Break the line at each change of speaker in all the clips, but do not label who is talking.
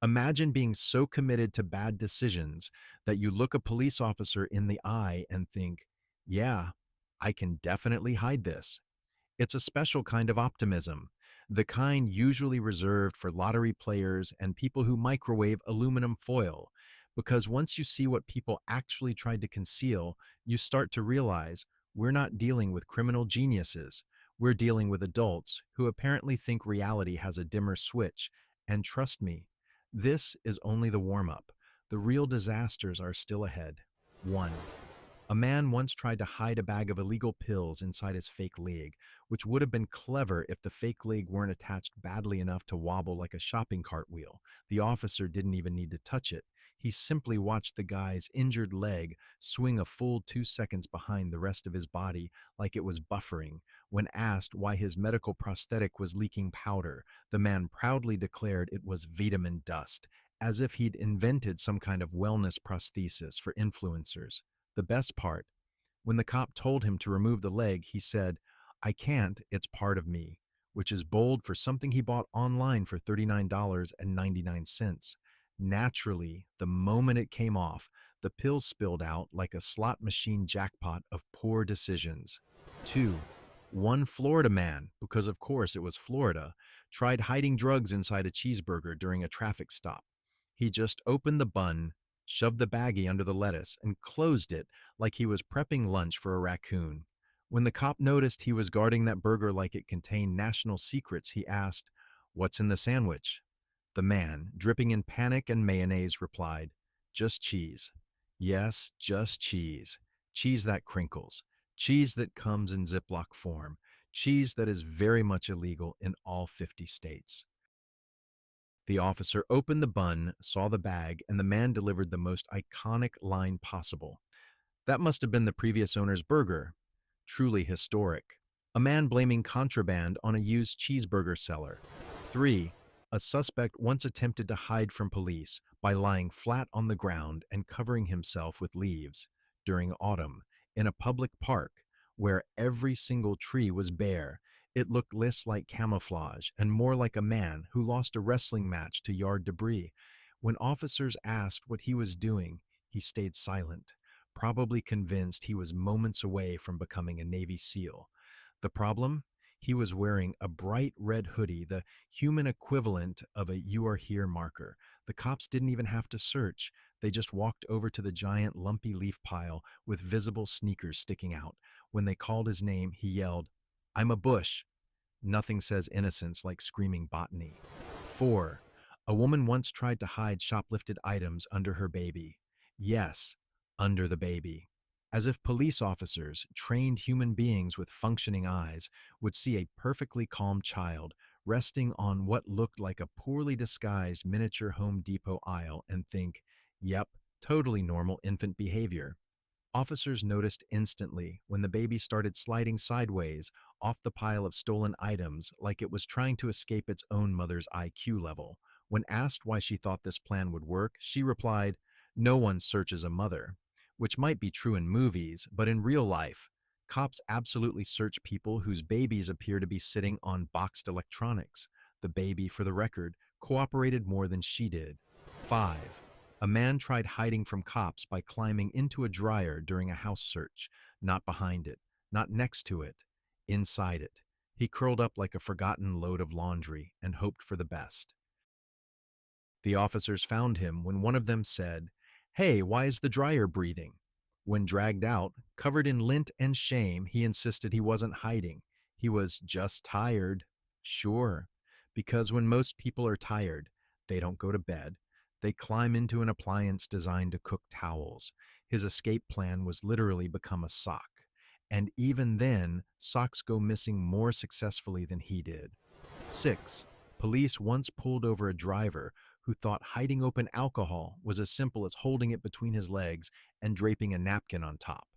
Imagine being so committed to bad decisions that you look a police officer in the eye and think, yeah, I can definitely hide this. It's a special kind of optimism, the kind usually reserved for lottery players and people who microwave aluminum foil. Because once you see what people actually tried to conceal, you start to realize we're not dealing with criminal geniuses. We're dealing with adults who apparently think reality has a dimmer switch. And trust me, this is only the warm up. The real disasters are still ahead. 1. A man once tried to hide a bag of illegal pills inside his fake leg, which would have been clever if the fake leg weren't attached badly enough to wobble like a shopping cart wheel. The officer didn't even need to touch it. He simply watched the guy's injured leg swing a full 2 seconds behind the rest of his body like it was buffering. When asked why his medical prosthetic was leaking powder, the man proudly declared it was vitamin dust, as if he'd invented some kind of wellness prosthesis for influencers. The best part, when the cop told him to remove the leg, he said, I can't, it's part of me, which is bold for something he bought online for $39.99. Naturally, the moment it came off, the pills spilled out like a slot machine jackpot of poor decisions. 2. One Florida man, because of course it was Florida, tried hiding drugs inside a cheeseburger during a traffic stop. He just opened the bun, shoved the baggie under the lettuce, and closed it like he was prepping lunch for a raccoon. When the cop noticed he was guarding that burger like it contained national secrets, he asked, What's in the sandwich? The man, dripping in panic and mayonnaise, replied, Just cheese. Yes, just cheese. Cheese that crinkles. Cheese that comes in Ziploc form. Cheese that is very much illegal in all 50 states. The officer opened the bun, saw the bag, and the man delivered the most iconic line possible. That must have been the previous owner's burger. Truly historic. A man blaming contraband on a used cheeseburger seller. 3. A suspect once attempted to hide from police by lying flat on the ground and covering himself with leaves during autumn in a public park where every single tree was bare. It looked less like camouflage and more like a man who lost a wrestling match to yard debris. When officers asked what he was doing, he stayed silent, probably convinced he was moments away from becoming a Navy SEAL. The problem? He was wearing a bright red hoodie, the human equivalent of a "You Are Here" marker. The cops didn't even have to search. They just walked over to the giant lumpy leaf pile with visible sneakers sticking out. When they called his name, he yelled, I'm a bush. Nothing says innocence like screaming botany. 4. A woman once tried to hide shoplifted items under her baby. Yes, under the baby. As if police officers, trained human beings with functioning eyes, would see a perfectly calm child resting on what looked like a poorly disguised miniature Home Depot aisle and think, yep, totally normal infant behavior. Officers noticed instantly when the baby started sliding sideways off the pile of stolen items like it was trying to escape its own mother's IQ level. When asked why she thought this plan would work, she replied, No one searches a mother, which might be true in movies, but in real life, cops absolutely search people whose babies appear to be sitting on boxed electronics. The baby, for the record, cooperated more than she did. 5. A man tried hiding from cops by climbing into a dryer during a house search, not behind it, not next to it, inside it. He curled up like a forgotten load of laundry and hoped for the best. The officers found him when one of them said, Hey, why is the dryer breathing? When dragged out, covered in lint and shame, he insisted he wasn't hiding. He was just tired. Sure, because when most people are tired, they don't go to bed. They climb into an appliance designed to cook towels. His escape plan was literally become a sock. And even then, socks go missing more successfully than he did. 6. Police once pulled over a driver who thought hiding open alcohol was as simple as holding it between his legs and draping a napkin on top.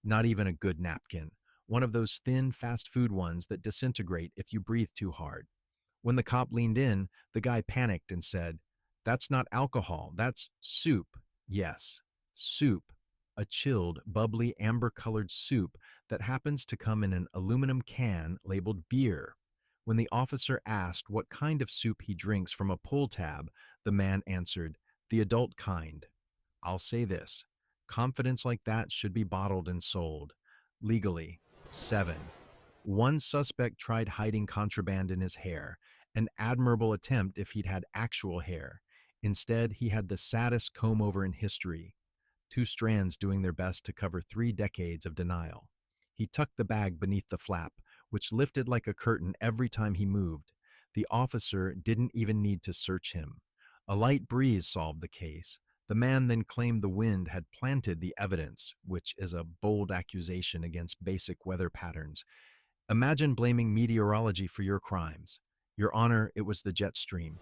Not even a good napkin. One of those thin fast food ones that disintegrate if you breathe too hard. When the cop leaned in, the guy panicked and said, That's not alcohol, that's soup. Yes, soup. A chilled, bubbly, amber-colored soup that happens to come in an aluminum can labeled beer. When the officer asked what kind of soup he drinks from a pull tab, the man answered, "The adult kind." I'll say this: confidence like that should be bottled and sold. Legally. 7. One suspect tried hiding contraband in his hair, an admirable attempt if he'd had actual hair. Instead, he had the saddest comb-over in history, two strands doing their best to cover 3 decades of denial. He tucked the bag beneath the flap, which lifted like a curtain every time he moved. The officer didn't even need to search him. A light breeze solved the case. The man then claimed the wind had planted the evidence, which is a bold accusation against basic weather patterns. Imagine blaming meteorology for your crimes. Your Honor, it was the jet stream.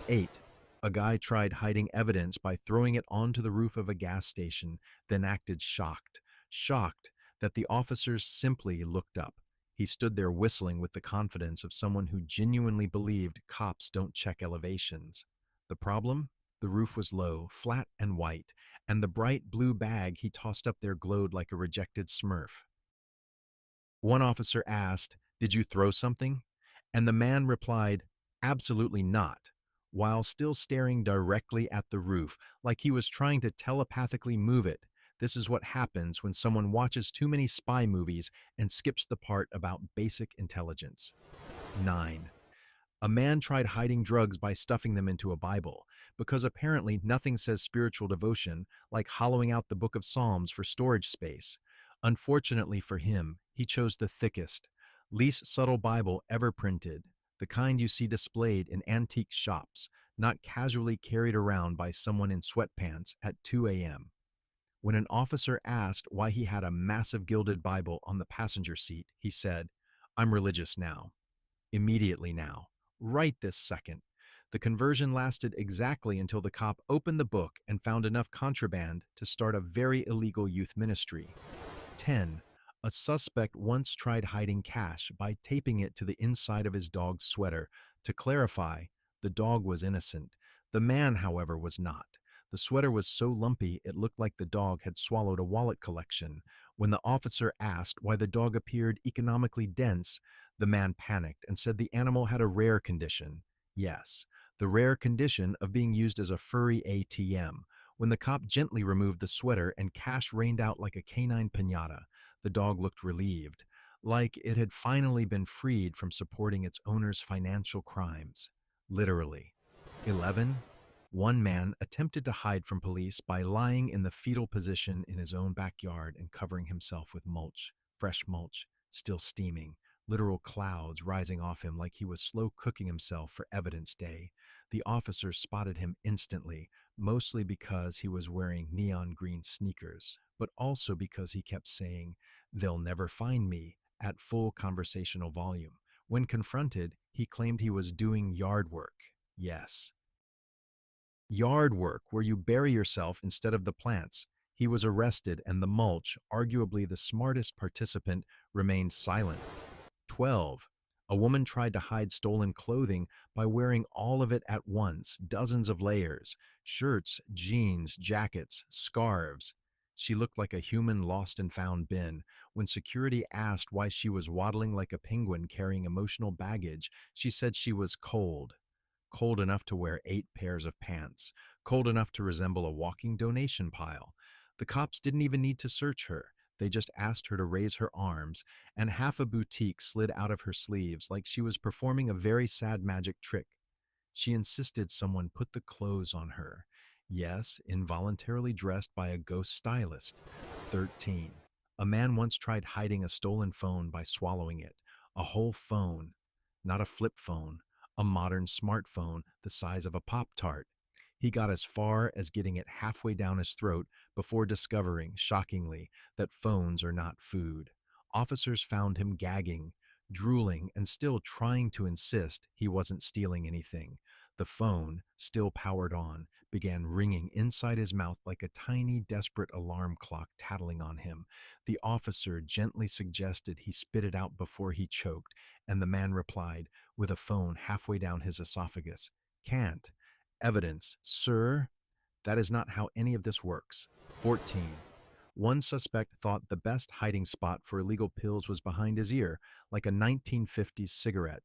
8. A guy tried hiding evidence by throwing it onto the roof of a gas station, then acted shocked. Shocked that the officers simply looked up. He stood there whistling with the confidence of someone who genuinely believed cops don't check elevations. The problem? The roof was low, flat and white, and the bright blue bag he tossed up there glowed like a rejected Smurf. One officer asked, "Did you throw something?" And the man replied, "Absolutely not," while still staring directly at the roof, like he was trying to telepathically move it. This is what happens when someone watches too many spy movies and skips the part about basic intelligence. 9. A man tried hiding drugs by stuffing them into a Bible, because apparently nothing says spiritual devotion like hollowing out the Book of Psalms for storage space. Unfortunately for him, he chose the thickest, least subtle Bible ever printed, the kind you see displayed in antique shops, not casually carried around by someone in sweatpants at 2 a.m. When an officer asked why he had a massive gilded Bible on the passenger seat, he said, "I'm religious now. Immediately now. Right this second." The conversion lasted exactly until the cop opened the book and found enough contraband to start a very illegal youth ministry. 10. A suspect once tried hiding cash by taping it to the inside of his dog's sweater. To clarify, the dog was innocent. The man, however, was not. The sweater was so lumpy it looked like the dog had swallowed a wallet collection. When the officer asked why the dog appeared economically dense, the man panicked and said the animal had a rare condition. Yes, the rare condition of being used as a furry ATM. When the cop gently removed the sweater and cash rained out like a canine piñata, the dog looked relieved, like it had finally been freed from supporting its owner's financial crimes. Literally. 11. One man attempted to hide from police by lying in the fetal position in his own backyard and covering himself with mulch, fresh mulch, still steaming, literal clouds rising off him like he was slow cooking himself for evidence day. The officers spotted him instantly, mostly because he was wearing neon green sneakers, but also because he kept saying, "They'll never find me," at full conversational volume. When confronted, he claimed he was doing yard work. Yes. Yard work, where you bury yourself instead of the plants. He was arrested, and the mulch, arguably the smartest participant, remained silent. 12. A woman tried to hide stolen clothing by wearing all of it at once, dozens of layers, shirts, jeans, jackets, scarves. She looked like a human lost and found bin. When security asked why she was waddling like a penguin carrying emotional baggage, she said she was cold. Cold enough to wear 8 pairs of pants, cold enough to resemble a walking donation pile. The cops didn't even need to search her. They just asked her to raise her arms, and half a boutique slid out of her sleeves like she was performing a very sad magic trick. She insisted someone put the clothes on her. Yes, involuntarily dressed by a ghost stylist. 13. A man once tried hiding a stolen phone by swallowing it. A whole phone. Not a flip phone. A modern smartphone the size of a Pop-Tart. He got as far as getting it halfway down his throat before discovering, shockingly, that phones are not food. Officers found him gagging, drooling, and still trying to insist he wasn't stealing anything. The phone, still powered on, began ringing inside his mouth like a tiny, desperate alarm clock tattling on him. The officer gently suggested he spit it out before he choked, and the man replied, with a phone halfway down his esophagus, "Can't. Evidence, sir? That is not how any of this works." 14. One suspect thought the best hiding spot for illegal pills was behind his ear, like a 1950s cigarette.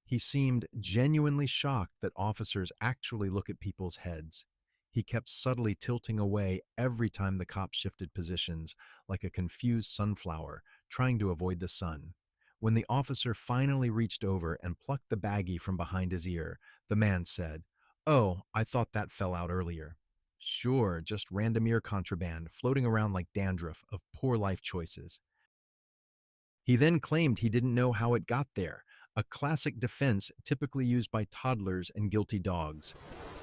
He seemed genuinely shocked that officers actually look at people's heads. He kept subtly tilting away every time the cop shifted positions, like a confused sunflower, trying to avoid the sun. When the officer finally reached over and plucked the baggie from behind his ear, the man said, "Oh, I thought that fell out earlier." Sure, just random ear contraband floating around like dandruff of poor life choices. He then claimed he didn't know how it got there, a classic defense typically used by toddlers and guilty dogs.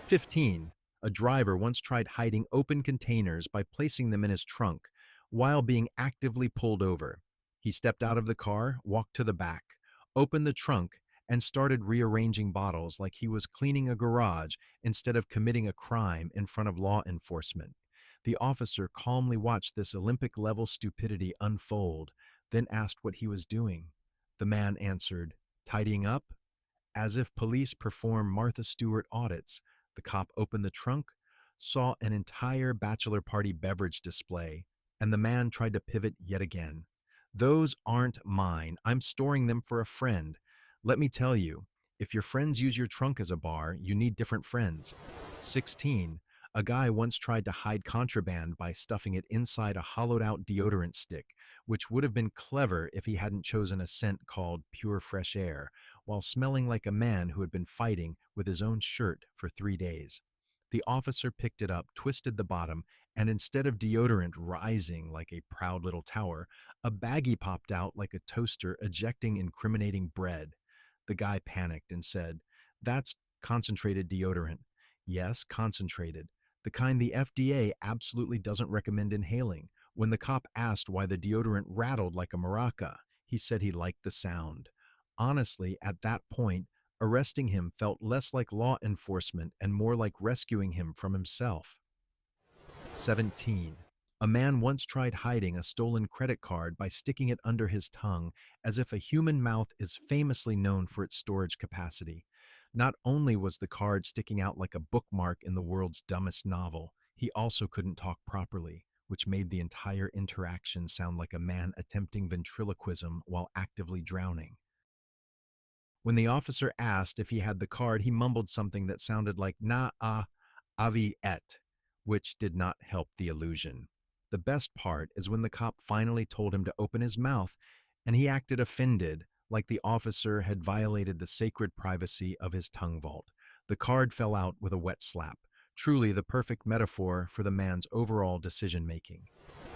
15. A driver once tried hiding open containers by placing them in his trunk while being actively pulled over. He stepped out of the car, walked to the back, opened the trunk, and started rearranging bottles like he was cleaning a garage instead of committing a crime in front of law enforcement. The officer calmly watched this Olympic level stupidity unfold, then asked what he was doing. The man answered, "Tidying up?" As if police perform Martha Stewart audits, the cop opened the trunk, saw an entire bachelor party beverage display, and the man tried to pivot yet again. "Those aren't mine. I'm storing them for a friend. Let me tell you, if your friends use your trunk as a bar, you need different friends." 16. A guy once tried to hide contraband by stuffing it inside a hollowed out deodorant stick, which would have been clever if he hadn't chosen a scent called Pure Fresh Air, while smelling like a man who had been fighting with his own shirt for 3 days. The officer picked it up, twisted the bottom, and instead of deodorant rising like a proud little tower, a baggie popped out like a toaster ejecting incriminating bread. The guy panicked and said, "That's concentrated deodorant." Yes, concentrated. The kind the FDA absolutely doesn't recommend inhaling. When the cop asked why the deodorant rattled like a maraca, he said he liked the sound. Honestly, at that point, arresting him felt less like law enforcement and more like rescuing him from himself. 17. A man once tried hiding a stolen credit card by sticking it under his tongue, as if a human mouth is famously known for its storage capacity. Not only was the card sticking out like a bookmark in the world's dumbest novel, he also couldn't talk properly, which made the entire interaction sound like a man attempting ventriloquism while actively drowning. When the officer asked if he had the card, he mumbled something that sounded like "na a avi et," which did not help the illusion. The best part is when the cop finally told him to open his mouth, and he acted offended, like the officer had violated the sacred privacy of his tongue vault. The card fell out with a wet slap, truly the perfect metaphor for the man's overall decision-making.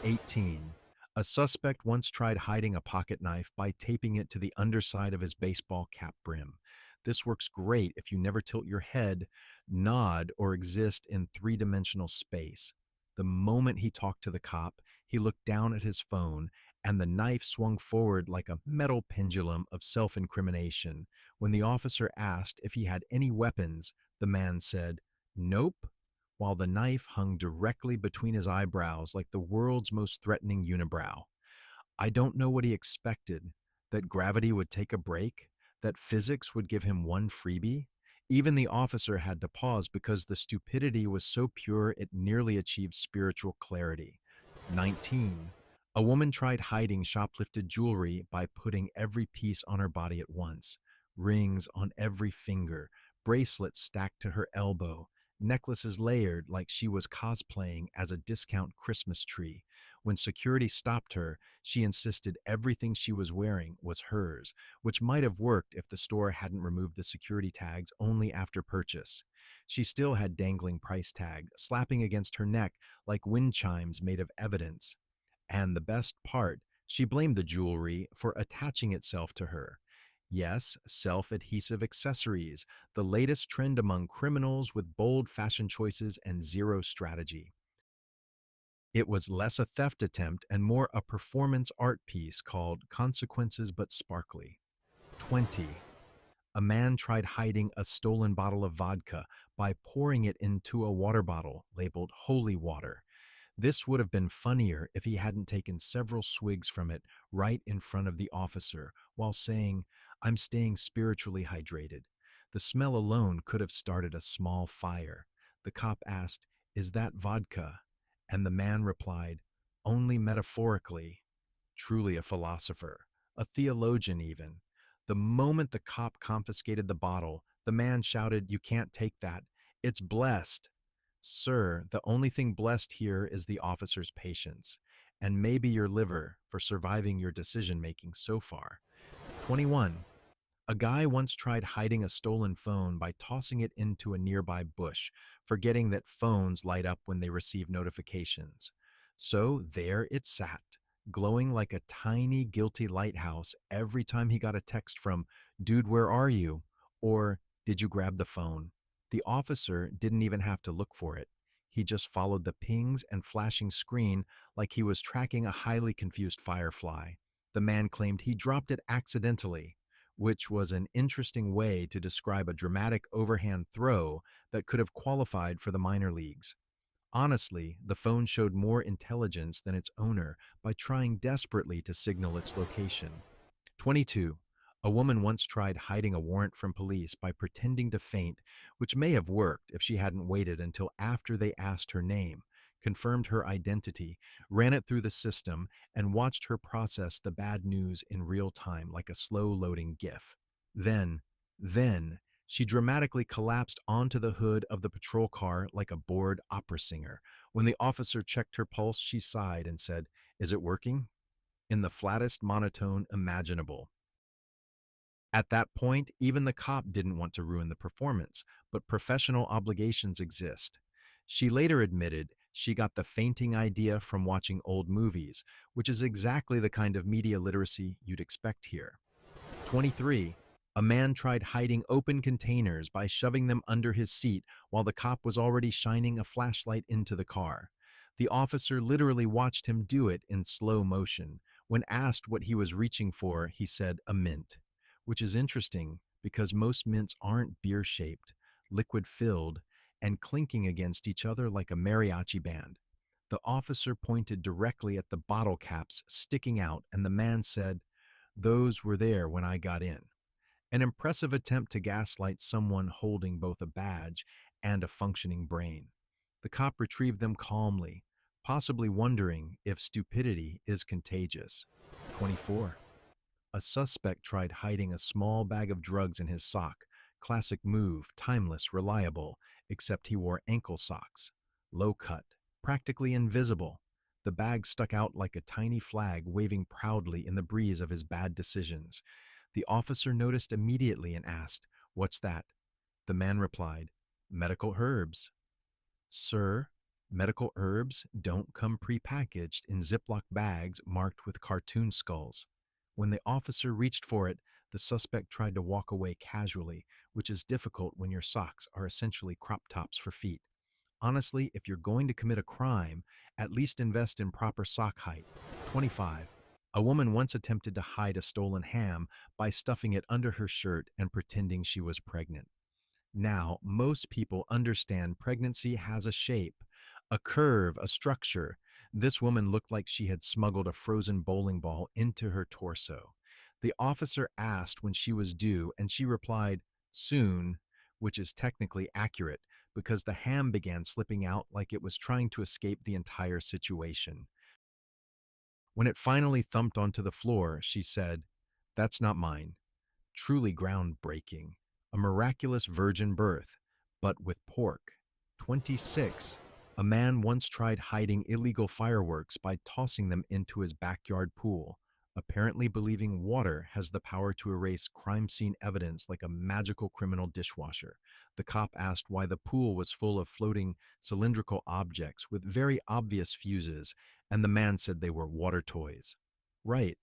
18. A suspect once tried hiding a pocket knife by taping it to the underside of his baseball cap brim. This works great if you never tilt your head, nod, or exist in three-dimensional space. The moment he talked to the cop, he looked down at his phone, and the knife swung forward like a metal pendulum of self-incrimination. When the officer asked if he had any weapons, the man said, "Nope," while the knife hung directly between his eyebrows like the world's most threatening unibrow. I don't know what he expected, that gravity would take a break, that physics would give him one freebie. Even the officer had to pause because the stupidity was so pure it nearly achieved spiritual clarity. 19. A woman tried hiding shoplifted jewelry by putting every piece on her body at once. Rings on every finger, bracelets stacked to her elbow, necklaces layered like she was cosplaying as a discount Christmas tree. When security stopped her, she insisted everything she was wearing was hers, which might have worked if the store hadn't removed the security tags only after purchase. She still had dangling price tag, slapping against her neck like wind chimes made of evidence. And the best part, she blamed the jewelry for attaching itself to her. Yes, self-adhesive accessories, the latest trend among criminals with bold fashion choices and zero strategy. It was less a theft attempt and more a performance art piece called Consequences But Sparkly. 20. A man tried hiding a stolen bottle of vodka by pouring it into a water bottle labeled holy water. This would have been funnier if he hadn't taken several swigs from it right in front of the officer while saying, "I'm staying spiritually hydrated." The smell alone could have started a small fire. The cop asked, "Is that vodka?" And the man replied, "Only metaphorically." Truly a philosopher, a theologian even. The moment the cop confiscated the bottle, the man shouted, "You can't take that. It's blessed." Sir, the only thing blessed here is the officer's patience, and maybe your liver for surviving your decision making so far. 21. A guy once tried hiding a stolen phone by tossing it into a nearby bush, forgetting that phones light up when they receive notifications. So there it sat, glowing like a tiny, guilty lighthouse every time he got a text from, "Dude, where are you?" or "Did you grab the phone?" The officer didn't even have to look for it. He just followed the pings and flashing screen like he was tracking a highly confused firefly. The man claimed he dropped it accidentally, which was an interesting way to describe a dramatic overhand throw that could have qualified for the minor leagues. Honestly, the phone showed more intelligence than its owner by trying desperately to signal its location. 22. A woman once tried hiding a warrant from police by pretending to faint, which may have worked if she hadn't waited until after they asked her name, confirmed her identity, ran it through the system, and watched her process the bad news in real time like a slow-loading GIF. Then, she dramatically collapsed onto the hood of the patrol car like a bored opera singer. When the officer checked her pulse, she sighed and said, "Is it working?" in the flattest monotone imaginable. At that point, even the cop didn't want to ruin the performance, but professional obligations exist. She later admitted she got the fainting idea from watching old movies, which is exactly the kind of media literacy you'd expect here. 23. A man tried hiding open containers by shoving them under his seat while the cop was already shining a flashlight into the car. The officer literally watched him do it in slow motion. When asked what he was reaching for, he said, "A mint," which is interesting because most mints aren't beer-shaped, liquid-filled, and clinking against each other like a mariachi band. The officer pointed directly at the bottle caps sticking out, and the man said, "Those were there when I got in." An impressive attempt to gaslight someone holding both a badge and a functioning brain. The cop retrieved them calmly, possibly wondering if stupidity is contagious. 24. A suspect tried hiding a small bag of drugs in his sock. Classic move, timeless, reliable, except he wore ankle socks. Low cut, practically invisible. The bag stuck out like a tiny flag waving proudly in the breeze of his bad decisions. The officer noticed immediately and asked, "What's that?" The man replied, "Medical herbs." "Sir, medical herbs don't come prepackaged in Ziploc bags marked with cartoon skulls." When the officer reached for it, the suspect tried to walk away casually, which is difficult when your socks are essentially crop tops for feet. Honestly, if you're going to commit a crime, at least invest in proper sock height. 25. A woman once attempted to hide a stolen ham by stuffing it under her shirt and pretending she was pregnant. Now, most people understand pregnancy has a shape, a curve, a structure. This woman looked like she had smuggled a frozen bowling ball into her torso. The officer asked when she was due, and she replied, "Soon," which is technically accurate because the ham began slipping out like it was trying to escape the entire situation. When it finally thumped onto the floor, she said, "That's not mine." Truly groundbreaking. A miraculous virgin birth, but with pork. 26. A man once tried hiding illegal fireworks by tossing them into his backyard pool, apparently believing water has the power to erase crime scene evidence like a magical criminal dishwasher. The cop asked why the pool was full of floating cylindrical objects with very obvious fuses, and the man said they were water toys. Right.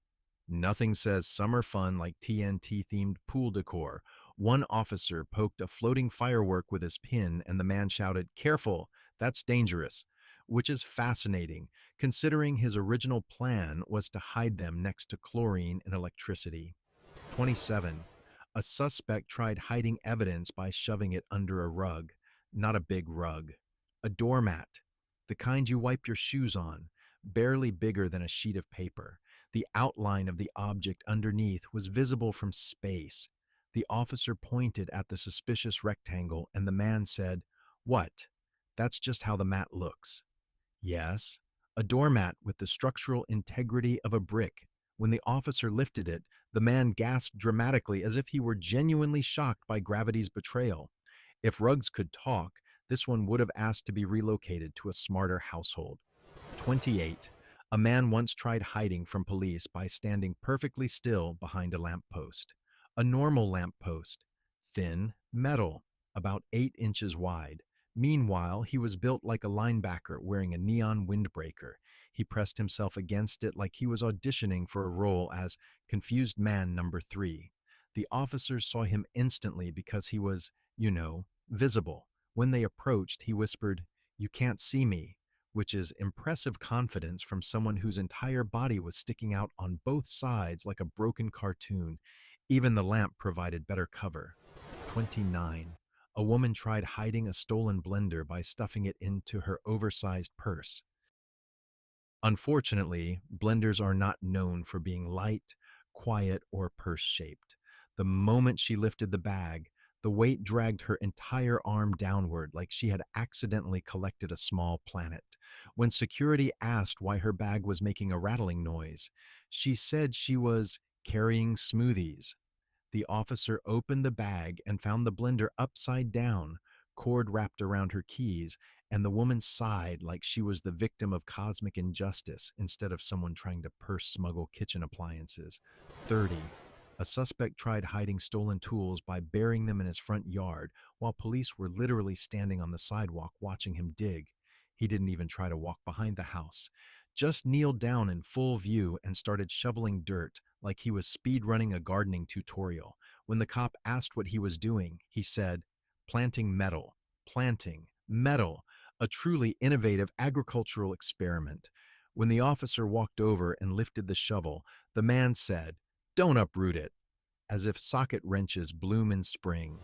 Nothing says summer fun like TNT-themed pool decor. One officer poked a floating firework with his pin, and the man shouted, "Careful, that's dangerous," which is fascinating, considering his original plan was to hide them next to chlorine and electricity. 27. A suspect tried hiding evidence by shoving it under a rug. Not a big rug. A doormat. The kind you wipe your shoes on, barely bigger than a sheet of paper. The outline of the object underneath was visible from space. The officer pointed at the suspicious rectangle, and the man said, "What? That's just how the mat looks." Yes, a doormat with the structural integrity of a brick, When the officer lifted it, the man gasped dramatically as if he were genuinely shocked by gravity's betrayal. If rugs could talk, this one would have asked to be relocated to a smarter household. 28. A man once tried hiding from police by standing perfectly still behind a lamppost. A normal lamppost. Thin, metal, about 8 inches wide. Meanwhile, he was built like a linebacker wearing a neon windbreaker. He pressed himself against it like he was auditioning for a role as confused man number 3. The officers saw him instantly because he was, visible. When they approached, he whispered, "You can't see me," which is impressive confidence from someone whose entire body was sticking out on both sides like a broken cartoon. Even the lamp provided better cover. 29. A woman tried hiding a stolen blender by stuffing it into her oversized purse. Unfortunately, blenders are not known for being light, quiet, or purse-shaped. The moment she lifted the bag, the weight dragged her entire arm downward like she had accidentally collected a small planet. When security asked why her bag was making a rattling noise, she said she was carrying smoothies. The officer opened the bag and found the blender upside down, cord wrapped around her keys, and the woman sighed like she was the victim of cosmic injustice instead of someone trying to purse smuggle kitchen appliances. 30. A suspect tried hiding stolen tools by burying them in his front yard while police were literally standing on the sidewalk watching him dig. He didn't even try to walk behind the house, just kneeled down in full view and started shoveling dirt like he was speedrunning a gardening tutorial. When the cop asked what he was doing, he said, planting metal, a truly innovative agricultural experiment. When the officer walked over and lifted the shovel, the man said, "Don't uproot it," as if socket wrenches bloom in spring.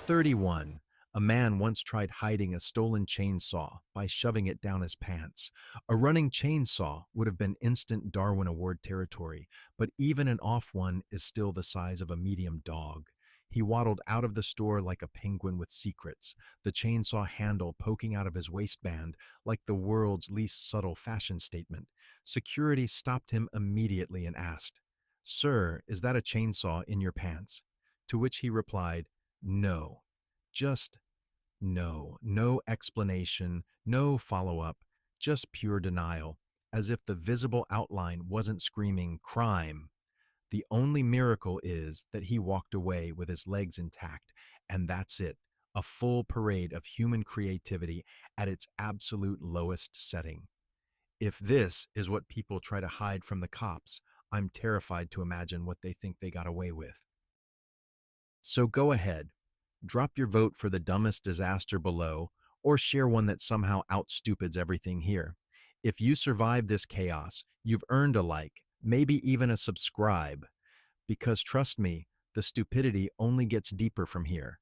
31. A man once tried hiding a stolen chainsaw by shoving it down his pants. A running chainsaw would have been instant Darwin Award territory, but even an off one is still the size of a medium dog. He waddled out of the store like a penguin with secrets, the chainsaw handle poking out of his waistband like the world's least subtle fashion statement. Security stopped him immediately and asked, "Sir, is that a chainsaw in your pants?" To which he replied, "No." Just no. No explanation, no follow-up, just pure denial, as if the visible outline wasn't screaming, "Crime." The only miracle is that he walked away with his legs intact, and that's it, a full parade of human creativity at its absolute lowest setting. If this is what people try to hide from the cops, I'm terrified to imagine what they think they got away with. So go ahead, drop your vote for the dumbest disaster below, or share one that somehow outstupids everything here. If you survived this chaos, you've earned a like, maybe even a subscribe, because trust me, the stupidity only gets deeper from here.